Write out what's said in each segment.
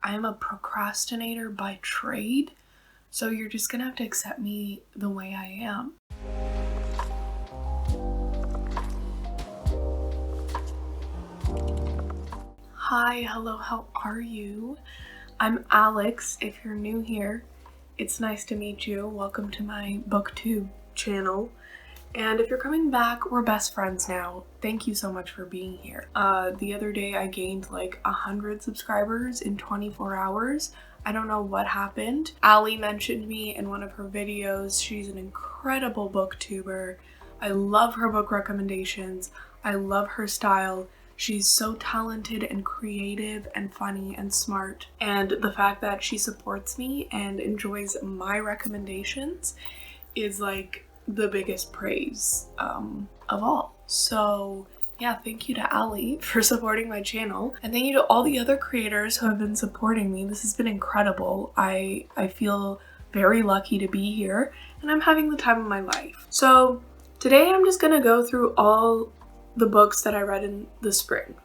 I'm a procrastinator by trade, so you're just gonna have to accept me the way I am. Hi, hello, how are you? I'm Alex, if you're new here. It's nice to meet you. Welcome to my booktube channel. And if you're coming back, we're best friends now. Thank you so much for being here. The other day I gained like 100 subscribers in 24 hours. I don't know what happened. Ali mentioned me in one of her videos. She's an incredible booktuber. I love her book recommendations. I love her style. She's so talented and creative and funny and smart. And the fact that she supports me and enjoys my recommendations is like the biggest praise of all. So yeah, thank you to Ali for supporting my channel, and thank you to all the other creators who have been supporting me. This has been incredible. I feel very lucky to be here, and I'm having the time of my life. So today I'm just gonna go through all the books that I read in the spring,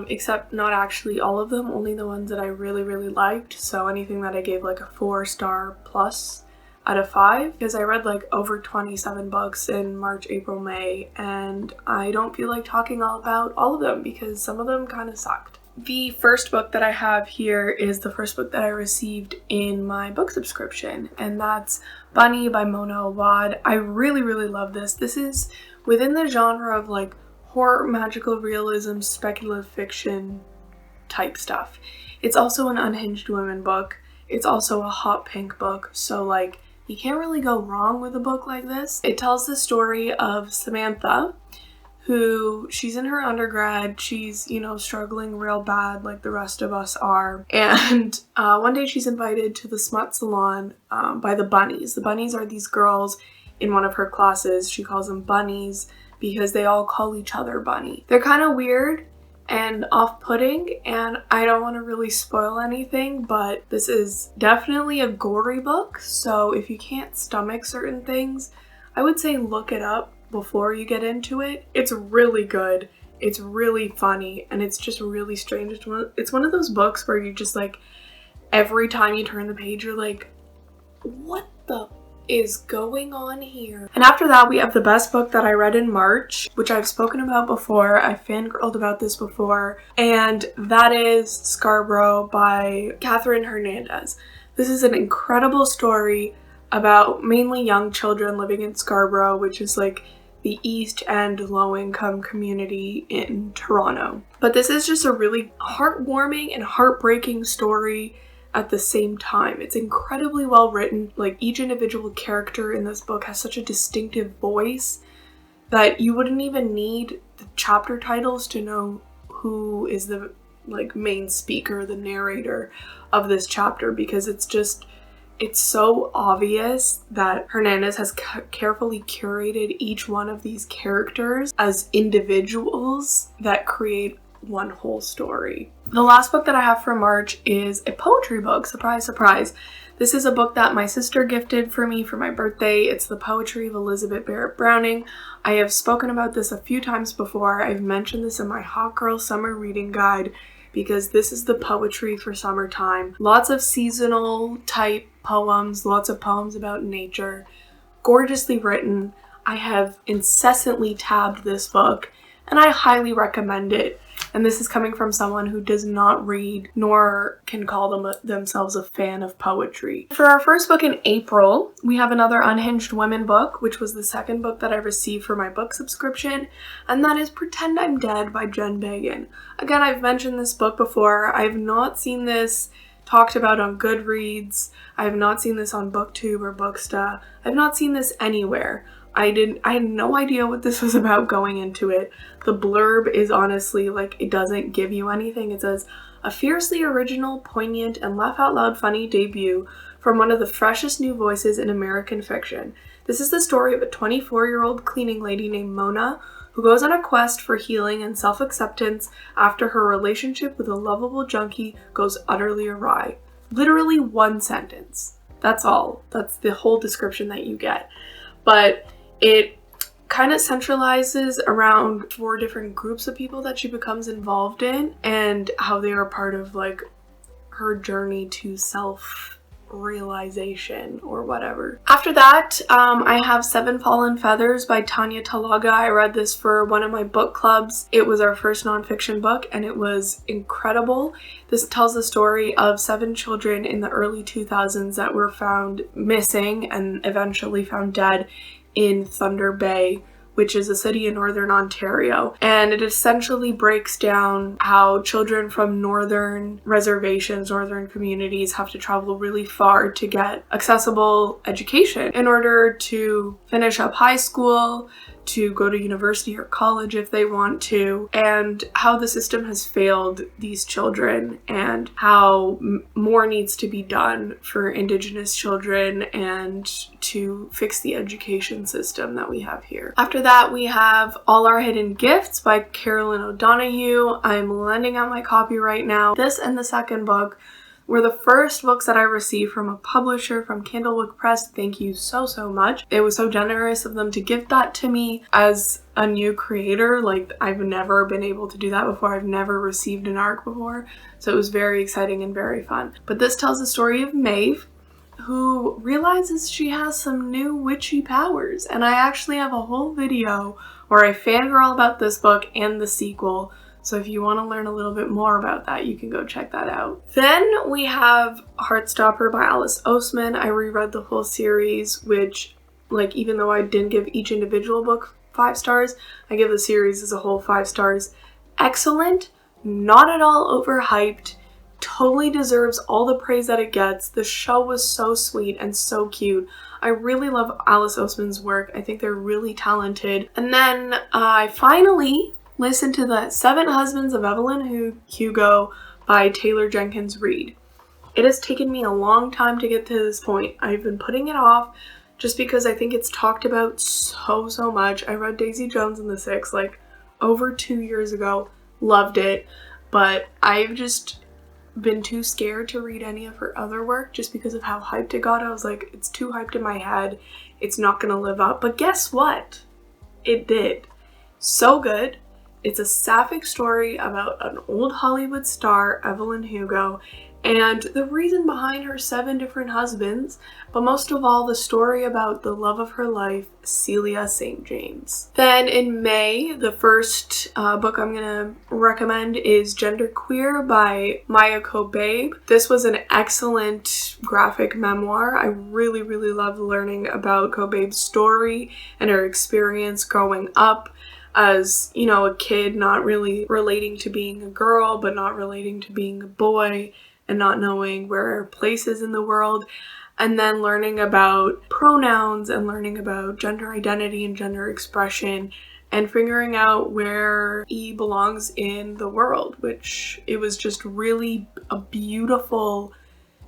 except not actually all of them, only the ones that I really liked. So anything that I gave like a 4-star plus out of 5, because I read like over 27 books in March, April, May, and I don't feel like talking all about all of them because some of them kind of sucked. The first book that I have here is the first book that I received in my book subscription, and that's Bunny by Mona Awad. I really love this. This is within the genre of like horror, magical realism, speculative fiction type stuff. It's also an unhinged women book. It's also a hot pink book, so like you can't really go wrong with a book like this. It tells the story of Samantha, who she's in her undergrad. She's, you know, struggling real bad like the rest of us are. And one day she's invited to the smut salon by the bunnies. The bunnies are these girls in one of her classes. She calls them bunnies because they all call each other Bunny. They're kind of weird and off-putting, and I don't want to really spoil anything, but this is definitely a gory book, so if you can't stomach certain things, I would say look it up before you get into it. It's really good, it's really funny, and it's just really strange. It's one of those books where you just like, every time you turn the page, you're like, what the is going on here? And after that, we have the best book that I read in March, which I've spoken about before. I fangirled about this before, and that is Scarborough by Catherine Hernandez. This is an incredible story about mainly young children living in Scarborough, which is like the East End low-income community in Toronto. But this is just a really heartwarming and heartbreaking story at the same time. It's incredibly well written. Like, each individual character in this book has such a distinctive voice that you wouldn't even need the chapter titles to know who is the like main speaker, the narrator of this chapter, because it's so obvious that Hernandez has carefully curated each one of these characters as individuals that create one whole story. The last book that I have for March is a poetry book. Surprise, surprise. This is a book that my sister gifted for me for my birthday. It's the poetry of Elizabeth Barrett Browning. I have spoken about this a few times before. I've mentioned this in my Hot Girl Summer Reading Guide because this is the poetry for summertime. Lots of seasonal type poems, lots of poems about nature, gorgeously written. I have incessantly tabbed this book and I highly recommend it. And this is coming from someone who does not read nor can call themselves a fan of poetry. For our first book in April, we have another Unhinged Women book, which was the second book that I received for my book subscription, and that is Pretend I'm Dead by Jen Bagan. Again, I've mentioned this book before. I've not seen this talked about on Goodreads. I have not seen this on BookTube or Booksta. I've not seen this anywhere. I had no idea what this was about going into it. The blurb is honestly like, it doesn't give you anything. It says, a fiercely original, poignant, and laugh out loud funny debut from one of the freshest new voices in American fiction. This is the story of a 24-year-old cleaning lady named Mona who goes on a quest for healing and self-acceptance after her relationship with a lovable junkie goes utterly awry. Literally one sentence. That's all. That's the whole description that you get. But it kind of centralizes around 4 different groups of people that she becomes involved in and how they are part of like her journey to self-realization or whatever. After that, I have Seven Fallen Feathers by Tanya Talaga. I read this for one of my book clubs. It was our first nonfiction book and it was incredible. This tells the story of 7 children in the early 2000s that were found missing and eventually found dead in Thunder Bay, which is a city in northern Ontario. And it essentially breaks down how children from northern reservations, northern communities have to travel really far to get accessible education in order to finish up high school, to go to university or college if they want to, and how the system has failed these children and how more needs to be done for Indigenous children and to fix the education system that we have here. After that, we have All Our Hidden Gifts by Carolyn O'Donoghue. I'm lending out my copy right now. This and the second book were the first books that I received from a publisher from Candlewick Press. Thank you so much. It was so generous of them to give that to me as a new creator. Like, I've never been able to do that before. I've never received an ARC before. So it was very exciting and very fun. But this tells the story of Maeve, who realizes she has some new witchy powers. And I actually have a whole video where I fangirl about this book and the sequel. So if you want to learn a little bit more about that, you can go check that out. Then we have Heartstopper by Alice Oseman. I reread the whole series, which, like, even though I didn't give each individual book 5 stars, I give the series as a whole 5 stars. Excellent, not at all overhyped, totally deserves all the praise that it gets. The show was so sweet and so cute. I really love Alice Oseman's work. I think they're really talented. And then I finally listen to the 7 Husbands of Evelyn Hugo by Taylor Jenkins Reid. It has taken me a long time to get to this point. I've been putting it off just because I think it's talked about so much. I read Daisy Jones and the Six like over 2 years ago. Loved it. But I've just been too scared to read any of her other work just because of how hyped it got. I was like, it's too hyped in my head. It's not gonna live up. But guess what? It did. So good. It's a sapphic story about an old Hollywood star, Evelyn Hugo, and the reason behind her 7 different husbands, but most of all, the story about the love of her life, Celia St. James. Then in May, the first book I'm gonna recommend is Genderqueer by Maya Kobabe. This was an excellent graphic memoir. I really loved learning about Kobabe's story and her experience growing up as, you know, a kid, not really relating to being a girl, but not relating to being a boy, and not knowing where her place is in the world, and then learning about pronouns and learning about gender identity and gender expression and figuring out where he belongs in the world, which it was just really a beautiful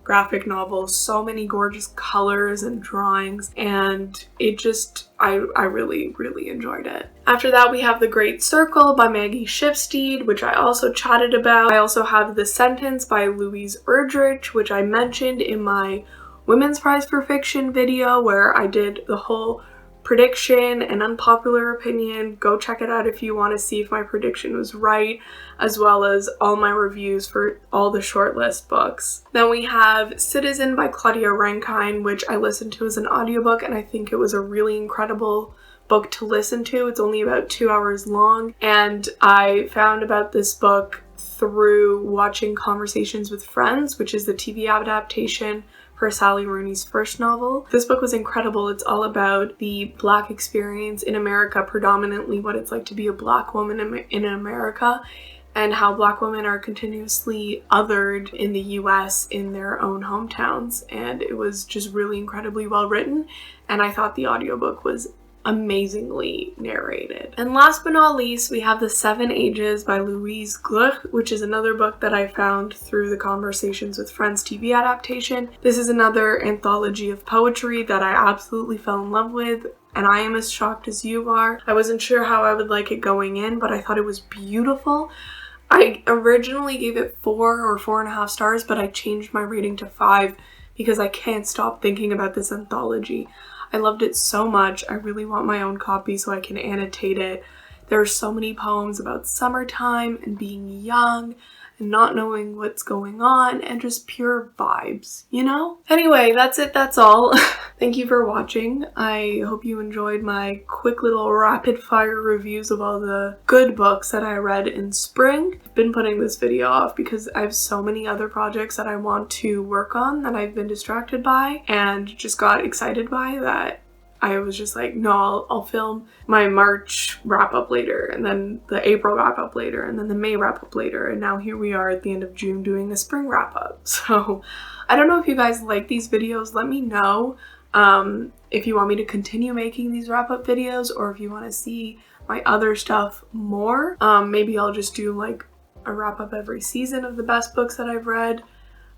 graphic novel, so many gorgeous colors and drawings, and it just, I really enjoyed it. After that, we have The Great Circle by Maggie Shipstead, which I also chatted about. I also have The Sentence by Louise Erdrich, which I mentioned in my Women's Prize for Fiction video, where I did the whole prediction and unpopular opinion. Go check it out if you want to see if my prediction was right, as well as all my reviews for all the shortlist books. Then we have Citizen by Claudia Rankine, which I listened to as an audiobook, and I think it was a really incredible book to listen to. It's only about 2 hours long, and I found about this book through watching Conversations with Friends, which is the TV adaptation for Sally Rooney's first novel. This book was incredible. It's all about the Black experience in America, predominantly what it's like to be a Black woman in America, and how Black women are continuously othered in the US in their own hometowns. And it was just really incredibly well written, and I thought the audiobook was amazingly narrated. And last but not least, we have The 7 Ages by Louise Gluck, which is another book that I found through the Conversations with Friends TV adaptation. This is another anthology of poetry that I absolutely fell in love with, and I am as shocked as you are. I wasn't sure how I would like it going in, but I thought it was beautiful. I originally gave it 4 or 4.5 stars, but I changed my rating to 5 because I can't stop thinking about this anthology. I loved it so much. I really want my own copy so I can annotate it. There are so many poems about summertime and being young and not knowing what's going on and just pure vibes, you know? Anyway, that's it. That's all. Thank you for watching. I hope you enjoyed my quick little rapid fire reviews of all the good books that I read in spring. I've been putting this video off because I have so many other projects that I want to work on that I've been distracted by and just got excited by that I was just like, no, I'll film my March wrap up later, and then the April wrap up later, and then the May wrap up later, and now here we are at the end of June doing the spring wrap up. So I don't know if you guys like these videos. Let me know if you want me to continue making these wrap up videos, or if you want to see my other stuff more. Maybe I'll just do like a wrap up every season of the best books that I've read.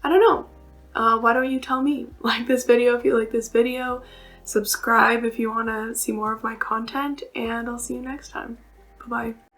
I don't know. Why don't you tell me? Like this video if you like this video. Subscribe if you want to see more of my content, and I'll see you next time. Bye-bye.